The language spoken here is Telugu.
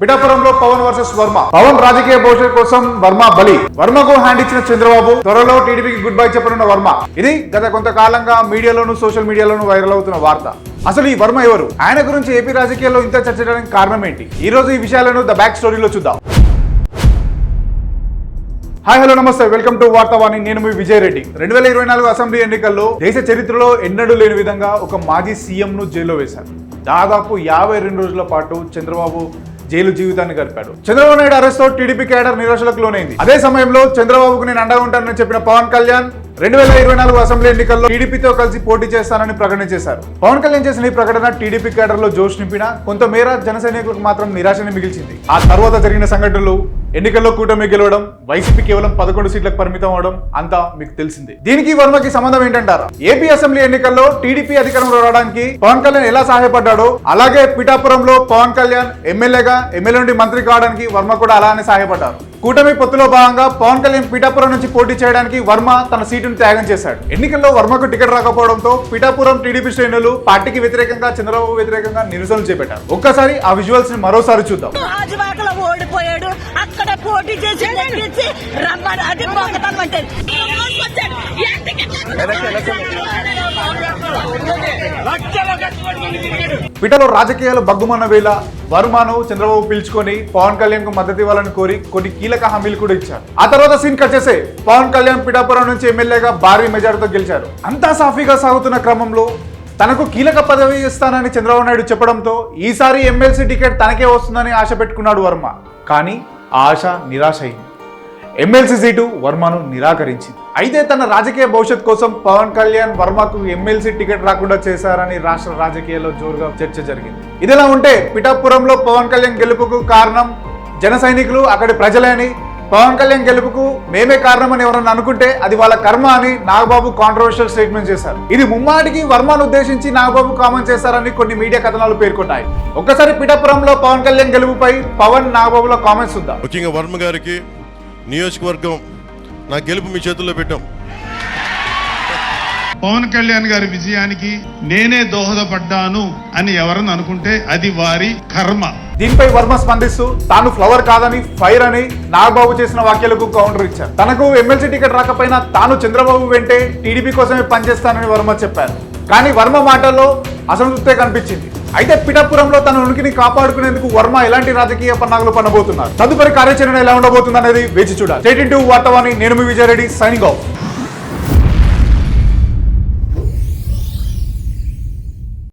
పిఠాపురంలో పవన్ వర్సెస్ వర్మ. పవన్ రాజకీయ భవిష్యత్ కోసం వర్మ బలి. వర్మకు హ్యాండ్ ఇచ్చిన చంద్రబాబు, త్వరలో టీడీపీకి గుడ్ బై చెప్పనున్న వర్మ. ఇది గత కొంతకాలంగా మీడియాలోను సోషల్ మీడియాలోను వైరల్ అవుతున్న వార్త. అసలు ఈ వర్మ ఎవరు? ఆయన గురించి ఏపీ రాజకీయాల్లో ఇంత చర్చ చేయడానికి కారణం ఏంటి? ఈ రోజు ఈ విషయాలను ద బ్యాక్ స్టోరీలో చూద్దాం. హాయ్ హలో నమస్తే, వెల్కమ్ టు వార్తావాణి. నేను మీ విజయ్ రెడ్డి. 2024 అసెంబ్లీ ఎన్నికల్లో దేశ చరిత్రలో ఎన్నడూ లేని విధంగా ఒక మాజీ సీఎం ను జైల్లో వేశారు. దాదాపు 52 రోజుల పాటు చంద్రబాబు జైలు జీవితాన్ని గడిపాడు. చంద్రబాబు నాయుడు అరెస్ట్ తో టీడీపీ కేడర్ నిరాశలకు లోనైంది. అదే సమయంలో చంద్రబాబుకు నేను అండగా ఉంటానని చెప్పిన పవన్ కళ్యాణ్ 2024 అసెంబ్లీ ఎన్నికల్లో టీడీపీతో కలిసి పోటీ చేస్తానని ప్రకటన చేశారు. పవన్ కళ్యాణ్ చేసిన ఈ ప్రకటన టీడీపీ కేడర్ లో జోష్ నింపినా కొంతమేర జన సైనికులకు మాత్రం నిరాశని మిగిల్చింది. ఆ తర్వాత జరిగిన సంఘటనలు, ఎన్నికల్లో కూటమి గెలవడం, వైసీపీ కేవలం 11 సీట్లకు పరిమితం అవడం అంతా మీకు తెలిసిందే. దీనికి వర్మకి సంబంధం ఏంటంటారా? ఏపీ అసెంబ్లీ ఎన్నికల్లో టీడీపీ అధికారంలో రావడానికి పవన్ కళ్యాణ్ ఎలా సహాయపడ్డాడో, అలాగే పిఠాపురంలో పవన్ కళ్యాణ్ ఎమ్మెల్యే నుండి మంత్రి కావడానికి వర్మ కూడా అలానే సహాయపడ్డారు. కూటమి పొత్తులో భాగంగా పవన్ కళ్యాణ్ పిఠాపురం నుంచి పోటీ చేయడానికి వర్మ తన సీటును త్యాగం చేశాడు. ఎన్నికల్లో వర్మకు టికెట్ రాకపోవడంతో పిఠాపురం టీడీపీ శ్రేణులు పార్టీకి వ్యతిరేకంగా, చంద్రబాబు వ్యతిరేకంగా నిరసనలు చేపట్టారు. ఒక్కసారి ఆ విజువల్స్ ని మరోసారి చూద్దాం. ఓడిపోయాడు, అక్కడ పోటీ చేసి అది పిఠలో రాజకీయాలు బగ్గుమన్న వేళ వర్మను చంద్రబాబు పిలుచుకొని పవన్ కళ్యాణ్ కు మద్దతు ఇవ్వాలని కోరి కొన్ని కీలక హామీలు కూడా ఇచ్చారు. ఆ తర్వాత సీన్ కట్ చేసే పవన్ కళ్యాణ్ పిఠాపురం నుంచి ఎమ్మెల్యేగా భారీ మెజార్టీతో గెలిచారు. అంతా సాఫీగా సాగుతున్న క్రమంలో తనకు కీలక పదవి ఇస్తానని చంద్రబాబు నాయుడు చెప్పడంతో ఈసారి ఎమ్మెల్సీ టికెట్ తనకే వస్తుందని ఆశ పెట్టుకున్నాడు వర్మ. కానీ ఆ ఆశ నిరాశ అయింది. ఎమ్మెల్సీ సీటు వర్మను నిరాకరించింది. అయితే తన రాజకీయ భవిష్యత్ కోసం పవన్ కళ్యాణ్ వర్మకు ఎమ్మెల్సీ టికెట్ రాకుండా చేశారని రాష్ట్ర రాజకీయాల్లో జోరుగా చర్చ జరిగింది. ఇదిలా ఉంటే పిఠాపురంలో పవన్ కళ్యాణ్ గెలుపుకు కారణం జన సైనికులు, అక్కడి ప్రజలే అని, పవన్ కళ్యాణ్ గెలుపుకు మేమే కారణమని ఎవరన్నా అనుకుంటే అది వాళ్ళ కర్మ అని నాగబాబు కాంట్రవర్షియల్ స్టేట్మెంట్ చేశారు. ఇది ముమ్మాటికి వర్మను ఉద్దేశించి నాగబాబు కామెంట్ చేశారని కొన్ని మీడియా కథనాలు పేర్కొన్నాయి. ఒక్కసారి పిఠాపురంలో పవన్ కళ్యాణ్ గెలుపుపై పవన్ నాగబాబులో కామెంట్స్ ఉందా? ముఖ్యంగా వర్మ గారికి, నియోజకవర్గం నా గెలుపు మీ చేతుల్లో పెట్టాం. పవన్ కళ్యాణ్ గారి విజయానికి నేనే దోహదపడ్డాను అని ఎవరన్నా అనుకుంటే అది వారి కర్మ. దీనిపై వర్మ స్పందిస్తూ తాను ఫ్లవర్ కాదని ఫైర్ అని నాగబాబు చేసిన వ్యాఖ్యలకు కౌంటర్ ఇచ్చారు. తనకు ఎమ్మెల్సీ టికెట్ రాకపోయినా తాను చంద్రబాబు వెంటే టీడీపీ కోసమే పనిచేస్తానని వర్మ చెప్పారు. కానీ వర్మ మాటల్లో అసంతృప్తే కనిపించింది. అయితే పిఠాపురంలో తన ఉనికిని కాపాడుకునేందుకు వర్మ ఎలాంటి రాజకీయ పన్నాగులు పన్నబోతున్నారు? తదుపరి కార్యాచరణ ఎలా ఉండబోతుంది అనేది వేచి చూడాలి. State into Vartavani. నేను మీ విజయ్ రెడ్డి, సైనింగ్ ఆఫ్.